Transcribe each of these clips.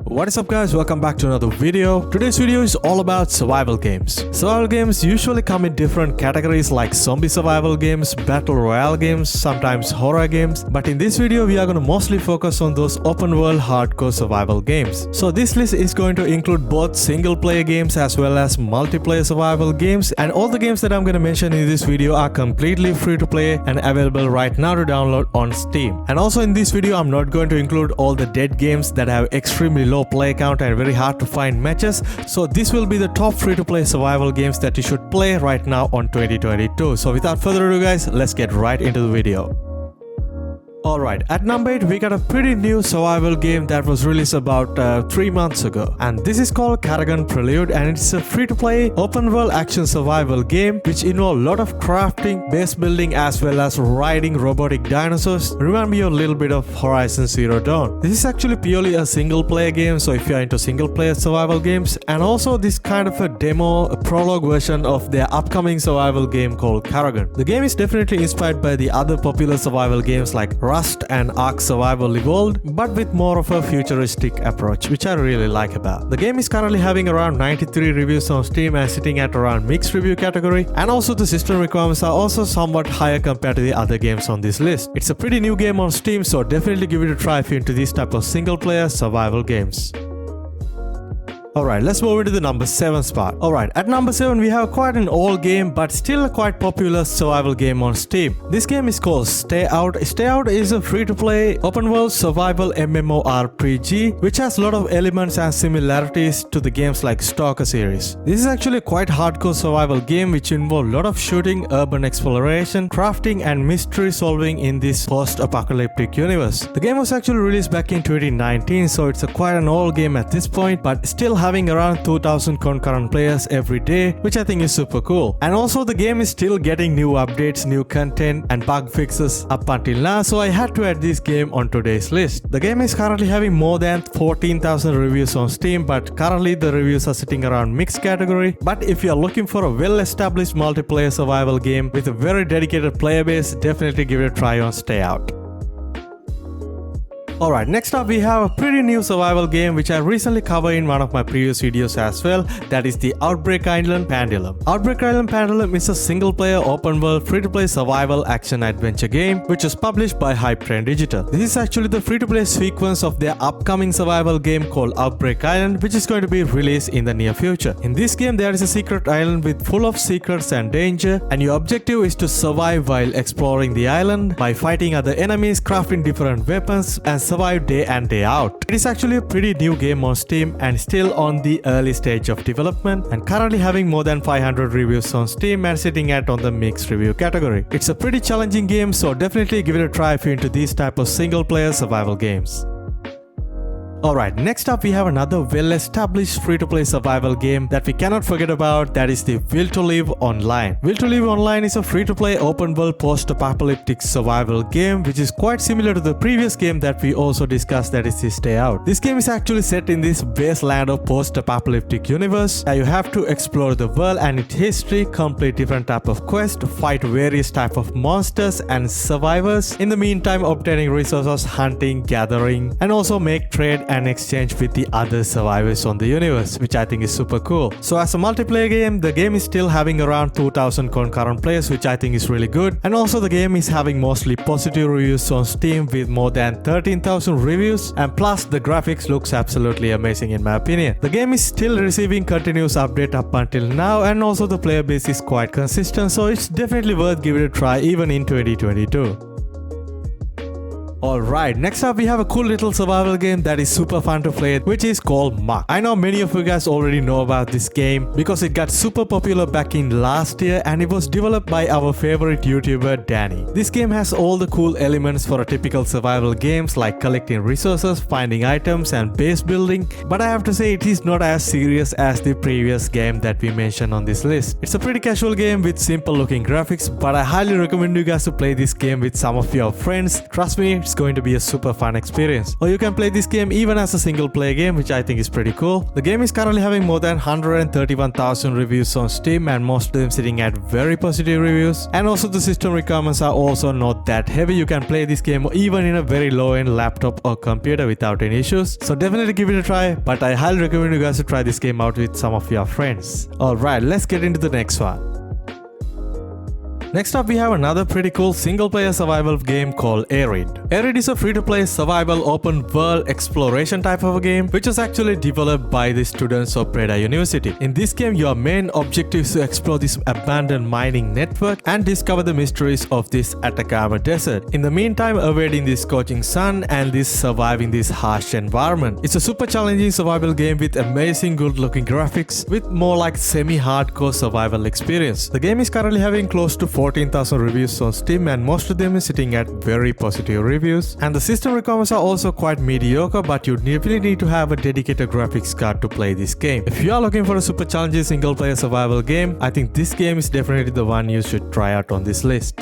What is up guys, welcome back to another video. Today's video is all about survival games. Survival games usually come in different categories like zombie survival games, battle royale games, sometimes horror games. But in this video we are going to mostly focus on those open world hardcore survival games. So this list is going to include both single player games as well as multiplayer survival games, and all the games that I'm going to mention in this video are completely free to play and available right now to download on Steam. And also in this video I'm not going to include all the dead games that have extremely low play count and very hard to find matches. So this will be the top free to play survival games that you should play right now on 2022. So without further ado guys, let's get right into the video. Alright, at number 8 we got a pretty new survival game that was released about 3 months ago, and this is called Karagan Prelude, and it's a free-to-play open-world action survival game which involves a lot of crafting, base building as well as riding robotic dinosaurs. Remind me a little bit of Horizon Zero Dawn. This is actually purely a single-player game, so if you're into single-player survival games, and also this kind of a demo, a prologue version of their upcoming survival game called Karagan. The game is definitely inspired by the other popular survival games like Rust and Ark Survival Evolved, but with more of a futuristic approach, which I really like about. The game is currently having around 93 reviews on Steam and sitting at around mixed review category, and also the system requirements are also somewhat higher compared to the other games on this list. It's a pretty new game on Steam, so definitely give it a try if you're into these type of single player survival games. Alright, let's move into the number 7 spot. Alright, at number 7 we have quite an old game but still a quite popular survival game on Steam. This game is called Stay Out. Stay Out is a free-to-play open-world survival MMORPG which has a lot of elements and similarities to the games like Stalker series. This is actually a quite hardcore survival game which involves a lot of shooting, urban exploration, crafting and mystery solving in this post-apocalyptic universe. The game was actually released back in 2019, so it's quite an old game at this point, but still having around 2000 concurrent players every day, which I think is super cool. And also the game is still getting new updates, new content and bug fixes up until now, so I had to add this game on today's list. The game is currently having more than 14,000 reviews on Steam, but currently the reviews are sitting around mixed category. But if you are looking for a well-established multiplayer survival game with a very dedicated player base, definitely give it a try on Stay Out. Alright, next up we have a pretty new survival game which I recently covered in one of my previous videos as well, that is the Outbreak Island Pendulum. Outbreak Island Pendulum is a single player open world free to play survival action adventure game which is published by Hype Train Digital. This is actually the free to play sequence of their upcoming survival game called Outbreak Island, which is going to be released in the near future. In this game there is a secret island with full of secrets and danger, and your objective is to survive while exploring the island by fighting other enemies, crafting different weapons and survive day and day out. It is actually a pretty new game on Steam and still on the early stage of development, and currently having more than 500 reviews on Steam and sitting at on the mixed review category. It's a pretty challenging game, so definitely give it a try if you're into these type of single player survival games. Alright, next up we have another well-established free-to-play survival game that we cannot forget about, that is the Will to Live Online. Will to Live Online is a free-to-play open-world post-apocalyptic survival game which is quite similar to the previous game that we also discussed, that is the Stay Out. This game is actually set in this wasteland of post-apocalyptic universe. You have to explore the world and its history, complete different type of quests, fight various type of monsters and survivors. In the meantime, obtaining resources, hunting, gathering, and also make trade and exchange with the other survivors on the universe, which I think is super cool. So as a multiplayer game, the game is still having around 2000 concurrent players, which I think is really good. And also the game is having mostly positive reviews on Steam with more than 13,000 reviews, and plus the graphics looks absolutely amazing in my opinion. The game is still receiving continuous update up until now, and also the player base is quite consistent, so it's definitely worth giving it a try even in 2022. Alright, next up we have a cool little survival game that is super fun to play, which is called Muck. I know many of you guys already know about this game because it got super popular back in last year, and it was developed by our favorite YouTuber Danny. This game has all the cool elements for a typical survival games like collecting resources, finding items and base building, but I have to say it is not as serious as the previous game that we mentioned on this list. It's a pretty casual game with simple looking graphics, but I highly recommend you guys to play this game with some of your friends. Trust me, it's going to be a super fun experience. Or you can play this game even as a single player game, which I think is pretty cool. The game is currently having more than 131,000 reviews on Steam, and most of them sitting at very positive reviews. And also the system requirements are also not that heavy. You can play this game even in a very low-end laptop or computer without any issues. So definitely give it a try, but I highly recommend you guys to try this game out with some of your friends. Alright, let's get into the next one. Next up, we have another pretty cool single-player survival game called Arid. Arid is a free-to-play survival open-world exploration type of a game, which was actually developed by the students of Preda University. In this game, your main objective is to explore this abandoned mining network and discover the mysteries of this Atacama desert. In the meantime, avoiding this scorching sun and surviving this harsh environment. It's a super challenging survival game with amazing good-looking graphics, with more like semi-hardcore survival experience. The game is currently having close to 14,000 reviews on Steam, and most of them is sitting at very positive reviews. And the system requirements are also quite mediocre, but you really need to have a dedicated graphics card to play this game. If you are looking for a super challenging single player survival game, I think this game is definitely the one you should try out on this list.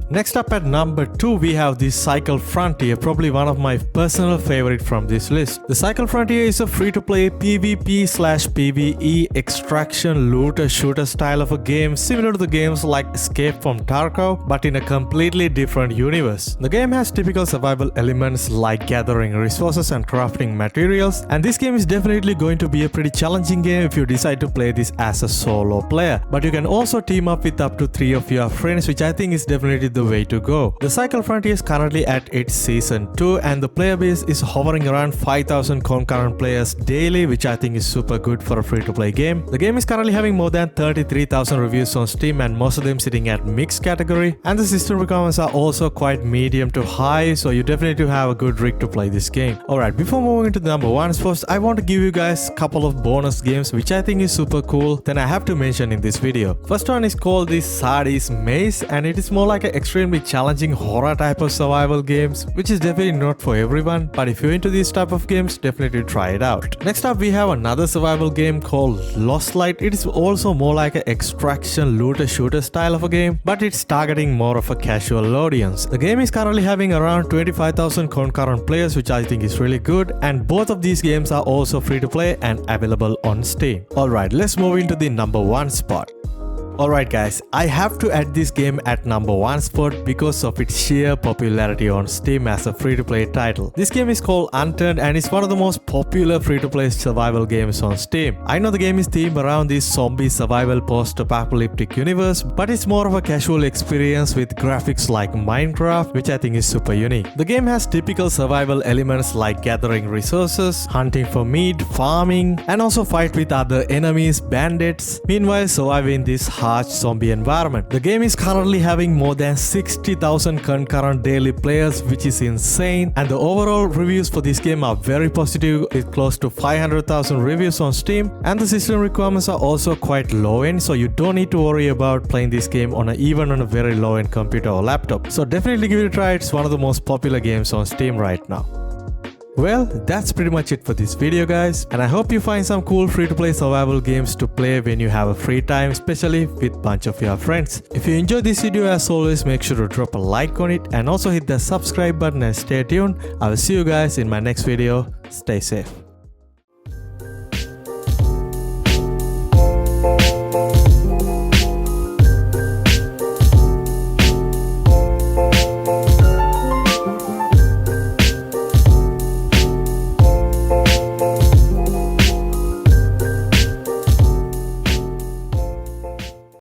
Next up at number 2, we have the Cycle Frontier, probably one of my personal favorite from this list. The Cycle Frontier is a free-to-play PvP/PvE extraction looter shooter style of a game, similar to the games like Escape from Tarkov, but in a completely different universe. The game has typical survival elements like gathering resources and crafting materials, and this game is definitely going to be a pretty challenging game if you decide to play this as a solo player. But you can also team up with up to 3 of your friends, which I think is definitely the way to go. The Cycle Frontier is currently at its season 2, and the player base is hovering around 5,000 concurrent players daily, which I think is super good for a free-to-play game. The game is currently having more than 33,000 reviews on Steam, and most of them sitting at mixed category, and the system requirements are also quite medium to high, so you definitely have a good rig to play this game. Alright, before moving into the number 1 spots, I want to give you guys a couple of bonus games which I think is super cool, then I have to mention in this video. First one is called the Sardis Maze, and it is more like an extremely challenging horror type of survival games, which is definitely not for everyone, but if you're into these type of games, definitely try it out. Next up, we have another survival game called Lost Light. It is also more like an extraction looter shooter style of a game, but it's targeting more of a casual audience. The game is currently having around 25,000 concurrent players, which I think is really good, and both of these games are also free to play and available on Steam. Alright, let's move into the number 1 spot. Alright guys, I have to add this game at number 1 spot because of its sheer popularity on Steam as a free-to-play title. This game is called Unturned, and it's one of the most popular free-to-play survival games on Steam. I know the game is themed around this zombie survival post-apocalyptic universe, but it's more of a casual experience with graphics like Minecraft, which I think is super unique. The game has typical survival elements like gathering resources, hunting for meat, farming, and also fight with other enemies, bandits, meanwhile surviving this harsh zombie environment. The game is currently having more than 60,000 concurrent daily players, which is insane, and the overall reviews for this game are very positive with close to 500,000 reviews on Steam, and the system requirements are also quite low end, so you don't need to worry about playing this game even on a very low end computer or laptop. So definitely give it a try. It's one of the most popular games on Steam right now. Well, that's pretty much it for this video guys, and I hope you find some cool free-to-play survival games to play when you have a free time, especially with a bunch of your friends. If you enjoyed this video, as always, make sure to drop a like on it and also hit the subscribe button and stay tuned. I will see you guys in my next video. Stay safe.